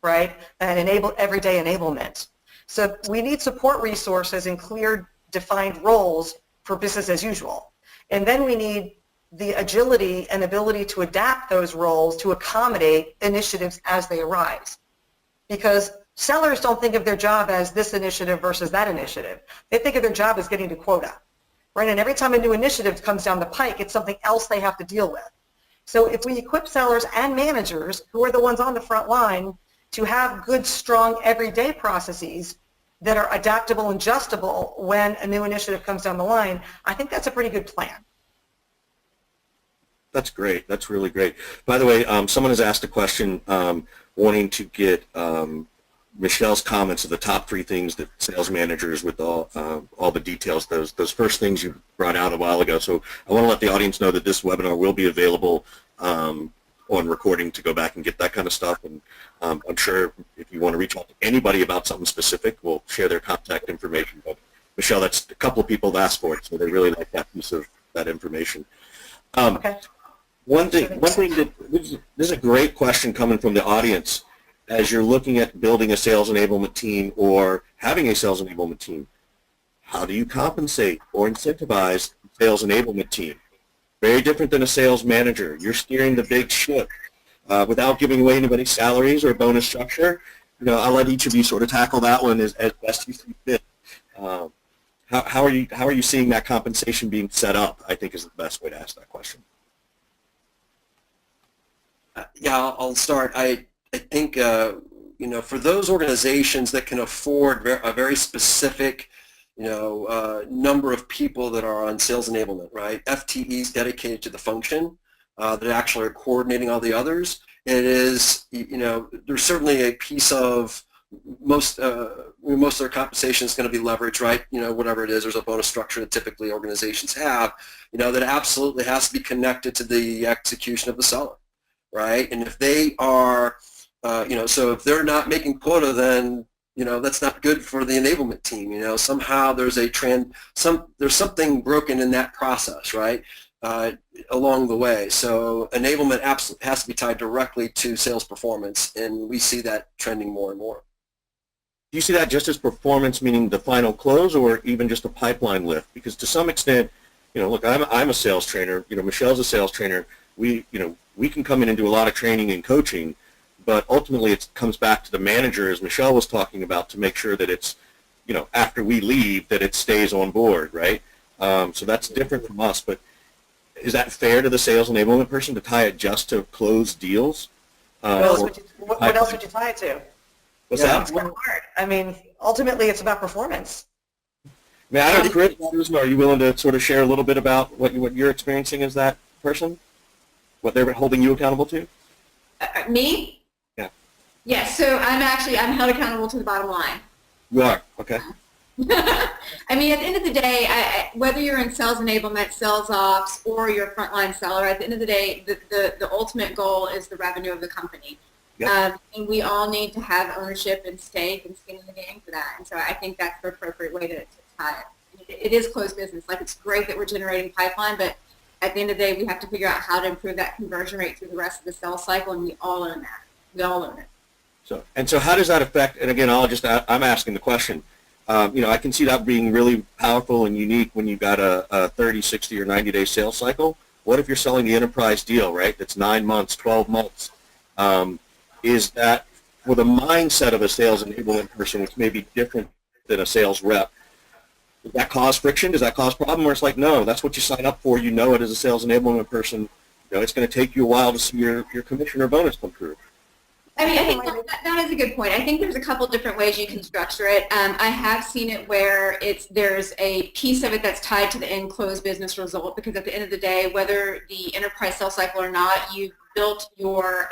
right? And enable everyday enablement. So we need support resources and clear defined roles for business as usual. And then we need the agility and ability to adapt those roles to accommodate initiatives as they arise. Because sellers don't think of their job as this initiative versus that initiative. They think of their job as getting to quota. Right? And every time a new initiative comes down the pike, it's something else they have to deal with. So if we equip sellers and managers, who are the ones on the front line, to have good, strong, everyday processes that are adaptable and adjustable when a new initiative comes down the line, I think that's a pretty good plan. That's great. That's really great. By the way, someone has asked a question wanting to get Michelle's comments of the top 3 things that sales managers, with all the details, those first things you brought out a while ago. So I want to let the audience know that this webinar will be available on recording to go back and get that kind of stuff. And I'm sure if you want to reach out to anybody about something specific, we'll share their contact information. But Michelle, that's a couple of people have asked for it, so they really like that piece of that information. Okay. One thing that this is a great question coming from the audience. As you're looking at building a sales enablement team or having a sales enablement team, how do you compensate or incentivize the sales enablement team? Very different than a sales manager. You're steering the big ship without giving away anybody's salaries or bonus structure. I'll let each of you sort of tackle that one as best you see fit. How are you seeing that compensation being set up, I think, is the best way to ask that question. Yeah, I'll start. I think, for those organizations that can afford a very specific, number of people that are on sales enablement, right? FTEs dedicated to the function, that actually are coordinating all the others. It is, there's certainly a piece of most of their compensation is going to be leveraged, right? Whatever it is, there's a bonus structure that typically organizations have, that absolutely has to be connected to the execution of the seller, right? And if they are, so if they're not making quota, then that's not good for the enablement team. Somehow there's there's something broken in that process, right? Along the way. So enablement absolutely has to be tied directly to sales performance, and we see that trending more and more. Do you see that just as performance, meaning the final close, or even just a pipeline lift? Because to some extent, look, I'm a sales trainer. Michelle's a sales trainer. We can come in and do a lot of training and coaching, but ultimately it comes back to the manager, as Michelle was talking about, to make sure that it's, after we leave, that it stays on board, right? So that's different from us. But is that fair to the sales enablement person to tie it just to closed deals? What else would you tie it to? What's that? It's kind of hard. I mean, ultimately, it's about performance. I don't know, Kriss, are you willing to sort of share a little bit about what you're experiencing as that person? What they're holding you accountable to? Me? Yeah. Yes, so I'm held accountable to the bottom line. You are? Okay. I mean, at the end of the day, whether you're in sales enablement, sales ops, or you're a frontline seller, at the end of the day, the ultimate goal is the revenue of the company. Yep. And we all need to have ownership and stake and skin in the game for that. And so I think that's the appropriate way to tie it. It is closed business. Like, it's great that we're generating pipeline, but at the end of the day, we have to figure out how to improve that conversion rate through the rest of the sales cycle, and we all own that. We all own it. So how does that affect, and again, I'm asking the question, I can see that being really powerful and unique when you've got a 30, 60, or 90-day sales cycle. What if you're selling the enterprise deal, right? That's 9 months, 12 months. Is that, with a mindset of a sales enablement person, which may be different than a sales rep, does that cause friction? Does that cause problem? Where it's like, no, that's what you sign up for. It as a sales enablement person. It's going to take you a while to see your commission or bonus come through. I mean, I think that is a good point. I think there's a couple different ways you can structure it. I have seen it where there's a piece of it that's tied to the end close business result, because at the end of the day, whether the enterprise sales cycle or not, you've built your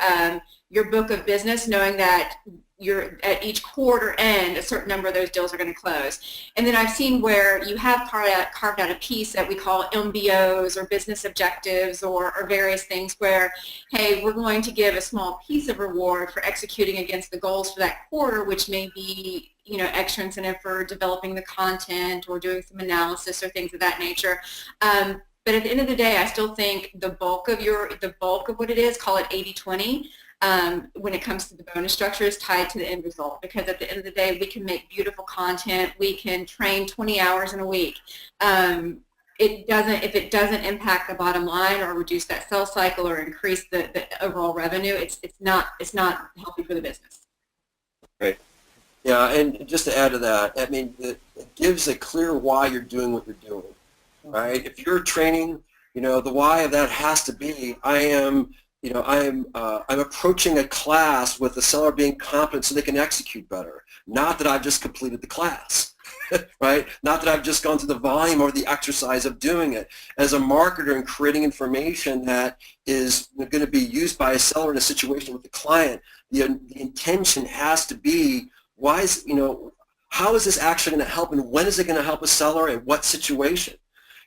book of business knowing that you're at each quarter end, a certain number of those deals are going to close. And then I've seen where you have carved out a piece that we call MBOs or business objectives or various things where, hey, we're going to give a small piece of reward for executing against the goals for that quarter, which may be, extra incentive for developing the content or doing some analysis or things of that nature. But at the end of the day, I still think the bulk of what it is, call it 80-20, when it comes to the bonus structure, is tied to the end result. Because at the end of the day, we can make beautiful content. We can train 20 hours in a week. If it doesn't impact the bottom line or reduce that sales cycle or increase the overall revenue, it's not healthy for the business. Right. Yeah, and just to add to that, I mean, it gives a clear why you're doing what you're doing. Right? If you're training, the why of that has to be, I'm approaching a class with the seller being competent so they can execute better. Not that I've just completed the class, right? Not that I've just gone through the volume or the exercise of doing it. As a marketer and creating information that is going to be used by a seller in a situation with the client, the intention has to be, how is this actually going to help, and when is it going to help a seller, and what situation?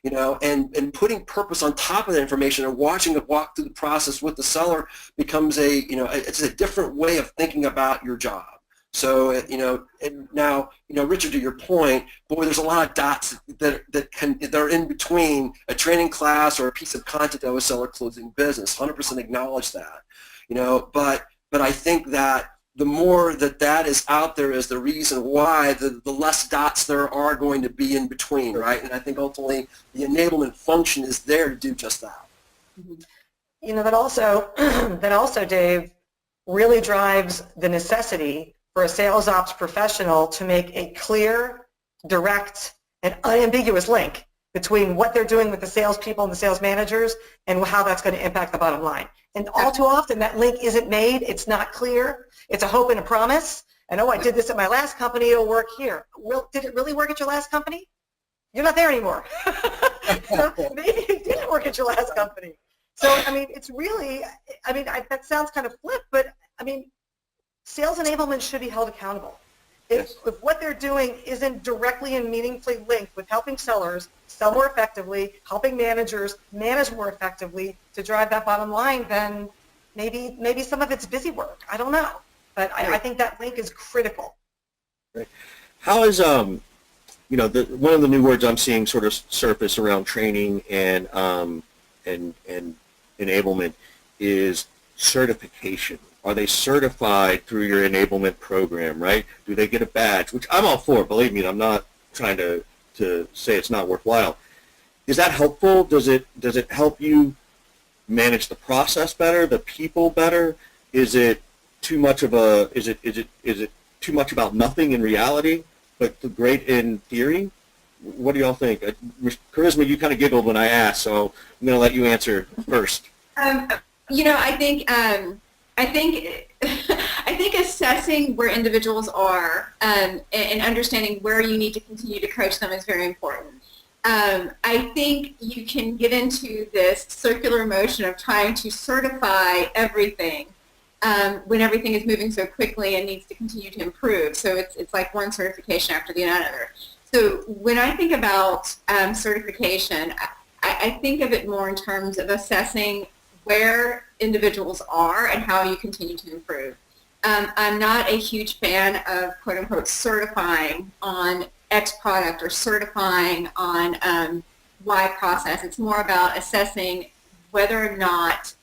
And putting purpose on top of that information and watching it walk through the process with the seller becomes it's a different way of thinking about your job. So, and now, Richard, to your point, boy, there's a lot of dots that are in between a training class or a piece of content of a seller closing business. 100% acknowledge that, but I think that the more that is out there is the reason why, the less dots there are going to be in between, right? And I think ultimately the enablement function is there to do just that. That also, Dave, really drives the necessity for a sales ops professional to make a clear, direct, and unambiguous link between what they're doing with the salespeople and the sales managers and how that's going to impact the bottom line. And all too often that link isn't made, it's not clear, it's a hope and a promise, and I did this at my last company, it'll work here. Well, did it really work at your last company? You're not there anymore. Maybe it didn't work at your last company. So, I mean, it's really, that sounds kind of flip, but, I mean, sales enablement should be held accountable. If what they're doing isn't directly and meaningfully linked with helping sellers sell more effectively, helping managers manage more effectively to drive that bottom line, then maybe some of it's busy work. I don't know. But I think that link is critical. Right. How is, one of the new words I'm seeing sort of surface around training and enablement is certification. Are they certified through your enablement program, right? Do they get a badge? Which I'm all for, believe me, I'm not trying to say it's not worthwhile. Is that helpful? Does it help you manage the process better, the people better? Is it too much of a is it too much about nothing in reality, but great in theory? What do y'all think? Kharisma, you kind of giggled when I asked, so I'm going to let you answer first. I think assessing where individuals are and understanding where you need to continue to coach them is very important. I think you can get into this circular motion of trying to certify everything when everything is moving so quickly and needs to continue to improve. So it's like one certification after the other. So when I think about certification, I think of it more in terms of assessing where individuals are and how you continue to improve. I'm not a huge fan of quote-unquote certifying on X product or certifying on Y process. It's more about assessing whether or not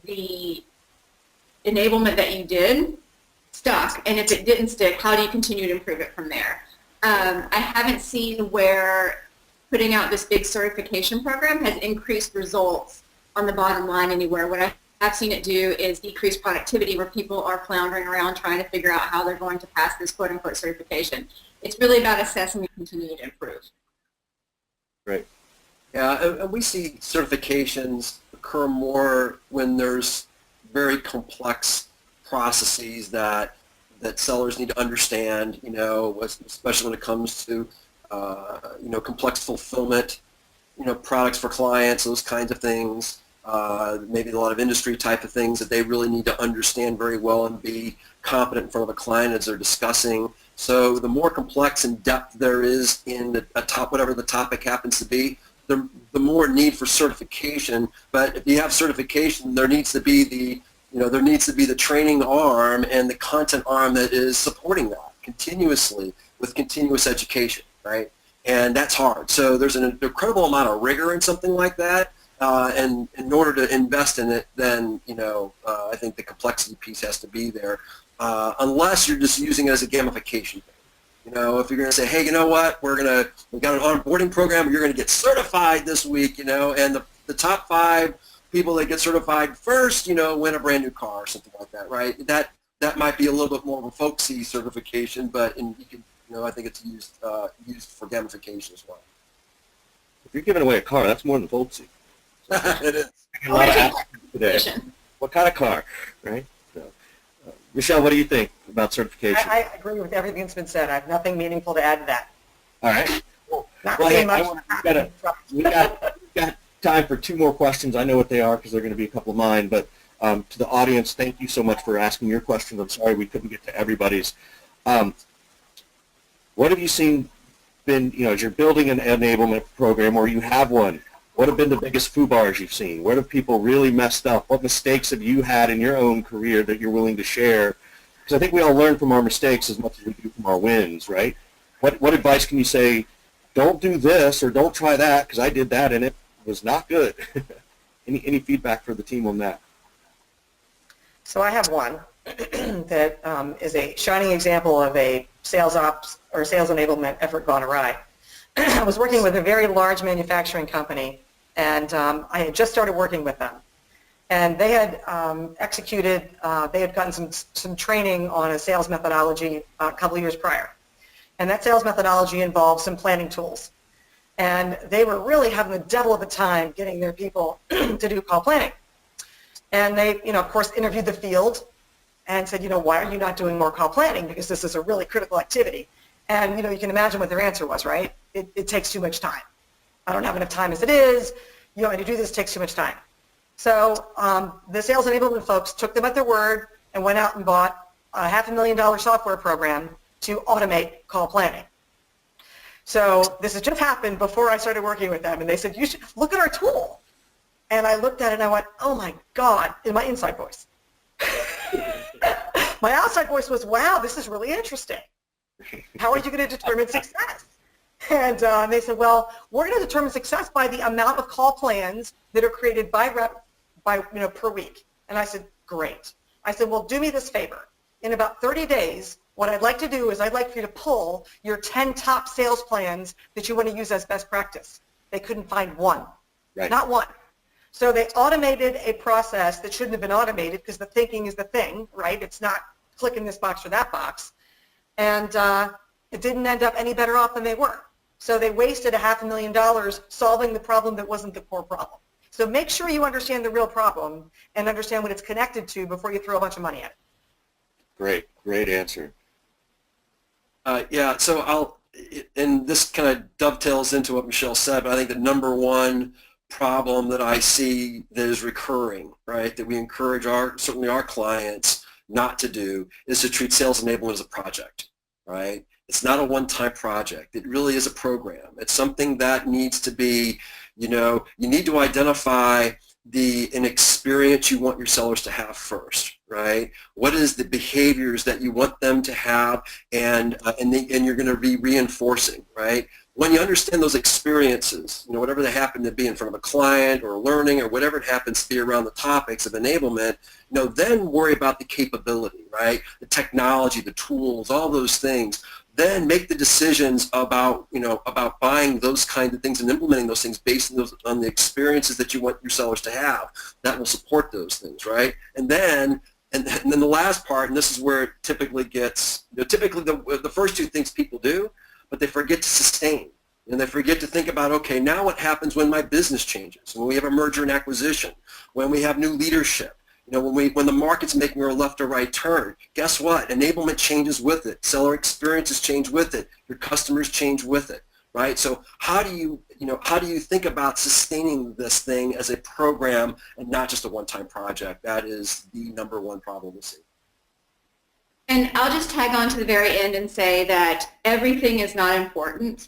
the enablement that you did stuck, and if it didn't stick, how do you continue to improve it from there? I haven't seen where putting out this big certification program has increased results on the bottom line anywhere. What I've seen it do is decrease productivity where people are floundering around trying to figure out how they're going to pass this quote-unquote certification. It's really about assessing and continuing to improve. Right. Yeah, and we see certifications occur more when there's very complex processes that sellers need to understand, especially when it comes to, complex fulfillment, products for clients, those kinds of things, maybe a lot of industry type of things that they really need to understand very well and be competent in front of a client as they're discussing. So the more complex and depth there is in whatever the topic happens to be, the more need for certification. But if you have certification, there needs to be the training arm and the content arm that is supporting that continuously with continuous education, right? And that's hard. So there's an incredible amount of rigor in something like that. And in order to invest in it, then, I think the complexity piece has to be there, unless you're just using it as a gamification thing. If you're going to say, hey, you know what, we've got an onboarding program, you're going to get certified this week, and the top 5 people that get certified first, win a brand new car or something like that, right? That might be a little bit more of a folksy certification, but you can, I think it's used for gamification as well. If you're giving away a car, that's more than folksy. So, it is. A lot of applicants today. What kind of car, right? So, Michelle, what do you think about certification? I agree with everything that's been said. I have nothing meaningful to add to that. All right. Not Well, really hey, much. we got time for 2 more questions. I know what they are because they're going to be a couple of mine. But to the audience, thank you so much for asking your questions. I'm sorry we couldn't get to everybody's. What have you seen as you're building an enablement program or you have one, what have been the biggest FUBARs you've seen? What have people really messed up? What mistakes have you had in your own career that you're willing to share? Because I think we all learn from our mistakes as much as we do from our wins, right? What advice can you say, don't do this or don't try that because I did that and it was not good? Any feedback for the team on that? So I have one that is a shining example of a sales ops or sales enablement effort gone awry. I was working with a very large manufacturing company, and I had just started working with them. And they had they had gotten some training on a sales methodology a couple of years prior. And that sales methodology involved some planning tools. And they were really having the devil of a time getting their people to do call planning. And they, of course, interviewed the field and said, why are you not doing more call planning? Because this is a really critical activity. And, you can imagine what their answer was, right? It takes too much time. I don't have enough time as it is. To do this takes too much time. So the sales enablement folks took them at their word and went out and bought a $500,000 software program to automate call planning. So this has just happened before I started working with them, and they said, you should look at our tool. And I looked at it and I went, oh my God, in my inside voice. My outside voice was, wow, this is really interesting. How are you going to determine success? And they said, well, we're going to determine success by the amount of call plans that are created by rep per week. And I said, great. I said, well, do me this favor. In about 30 days, what I'd like to do is I'd like for you to pull your 10 top sales plans that you want to use as best practice. They couldn't find one, not one. So they automated a process that shouldn't have been automated because the thinking is the thing, right? It's not clicking this box or that box. And it didn't end up any better off than they were. So they wasted $500,000 solving the problem that wasn't the core problem. So make sure you understand the real problem and understand what it's connected to before you throw a bunch of money at it. Great answer. Yeah, so and this kind of dovetails into what Michelle said, but I think the number one problem that I see that is recurring, right, that we encourage certainly our clients not to do is to treat sales enablement as a project, right? It's not a one-time project. It really is a program. It's something that needs to be, you need to identify an experience you want your sellers to have first, right? What is the behaviors that you want them to have, and you're going to be reinforcing, right? When you understand those experiences, whatever they happen to be in front of a client or learning or whatever it happens to be around the topics of enablement, then worry about the capability, right? The technology, the tools, all those things. Then make the decisions about buying those kinds of things and implementing those things based on the experiences that you want your sellers to have that will support those things, right? And then the last part, and this is where it typically gets, typically the first two things people do, but they forget to sustain. And they forget to think about, okay, now what happens when my business changes, when we have a merger and acquisition, when we have new leadership, when the market's making a left or right turn. Guess what? Enablement changes with it. Seller experiences change with it. Your customers change with it, right? So how do you think about sustaining this thing as a program and not just a one-time project? That is the number one problem we see. And I'll just tag on to the very end and say that everything is not important.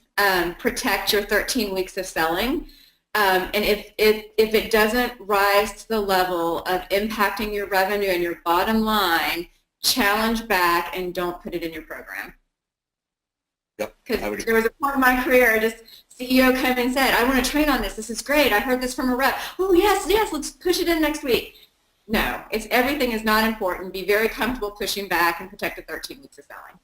Protect your 13 weeks of selling. And if it doesn't rise to the level of impacting your revenue and your bottom line, challenge back and don't put it in your program. Yep. Because there was a point in my career, this CEO came and said, I want to train on this. This is great. I heard this from a rep. Oh, yes, let's push it in next week. No, everything is not important. Be very comfortable pushing back and protect the 13 weeks of selling.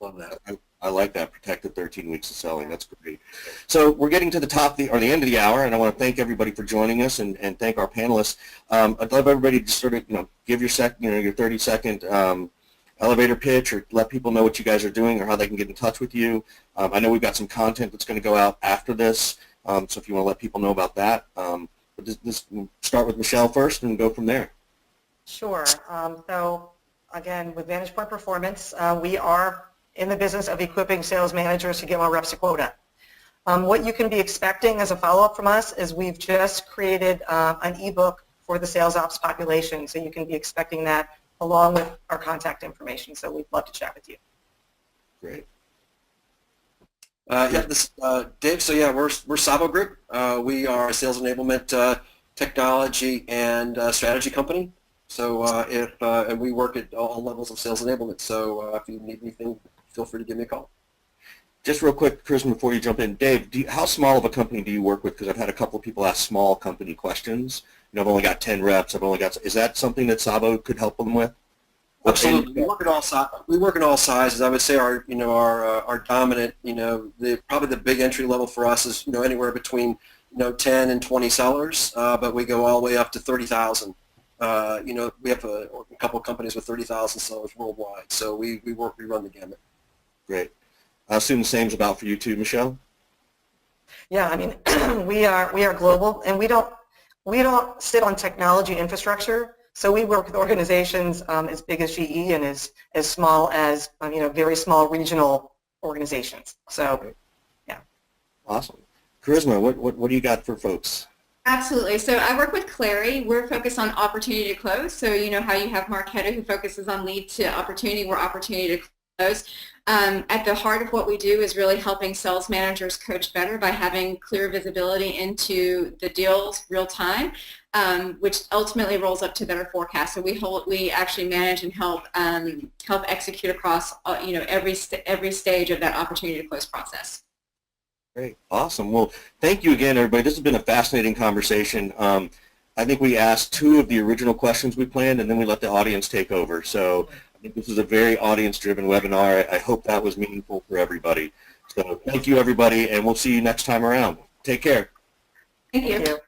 Love that. I like that. Protect the 13 weeks of selling. That's great. So we're getting to the end of the hour, and I want to thank everybody for joining us and thank our panelists. I'd love everybody to sort of give your 30-second elevator pitch, or let people know what you guys are doing or how they can get in touch with you. I know we've got some content that's going to go out after this, so if you want to let people know about that, but just start with Michelle first and go from there. Sure. So again, with Vantage Point Performance, we are in the business of equipping sales managers to get more reps to quota. What you can be expecting as a follow-up from us is we've just created an ebook for the sales ops population, so you can be expecting that along with our contact information. So we'd love to chat with you. Great. This Dave. So yeah, we're SAVO Group. We are a sales enablement technology and strategy company. So and we work at all levels of sales enablement. So if you need anything, feel free to give me a call. Just real quick, Kharisma, before you jump in, Dave, how small of a company do you work with? Because I've had a couple of people ask small company questions. I've only got 10 reps. Is that something that SAVO could help them with? Absolutely. We work in all sizes. I would say our dominant, probably the big entry level for us is, anywhere between, 10 and 20 sellers, but we go all the way up to 30,000. We have a couple of companies with 30,000 sellers worldwide, so we run the gamut. Great. I assume the same is about for you too, Michelle? Yeah, I mean, we are global, and we don't sit on technology infrastructure, so we work with organizations as big as GE and as small as, very small regional organizations. So, yeah. Awesome. Kharisma, what do you got for folks? Absolutely. So I work with Clari. We're focused on opportunity to close. So you know how you have Marquetta who focuses on lead to opportunity. We're opportunity to close. At the heart of what we do is really helping sales managers coach better by having clear visibility into the deals real time, which ultimately rolls up to better forecasts. So we actually manage and help execute across every stage of that opportunity to close process. Great. Awesome. Well, thank you again, everybody. This has been a fascinating conversation. I think we asked 2 of the original questions we planned, and then we let the audience take over. So I think this is a very audience-driven webinar. I hope that was meaningful for everybody. So thank you, everybody, and we'll see you next time around. Take care. Thank you. Thank you.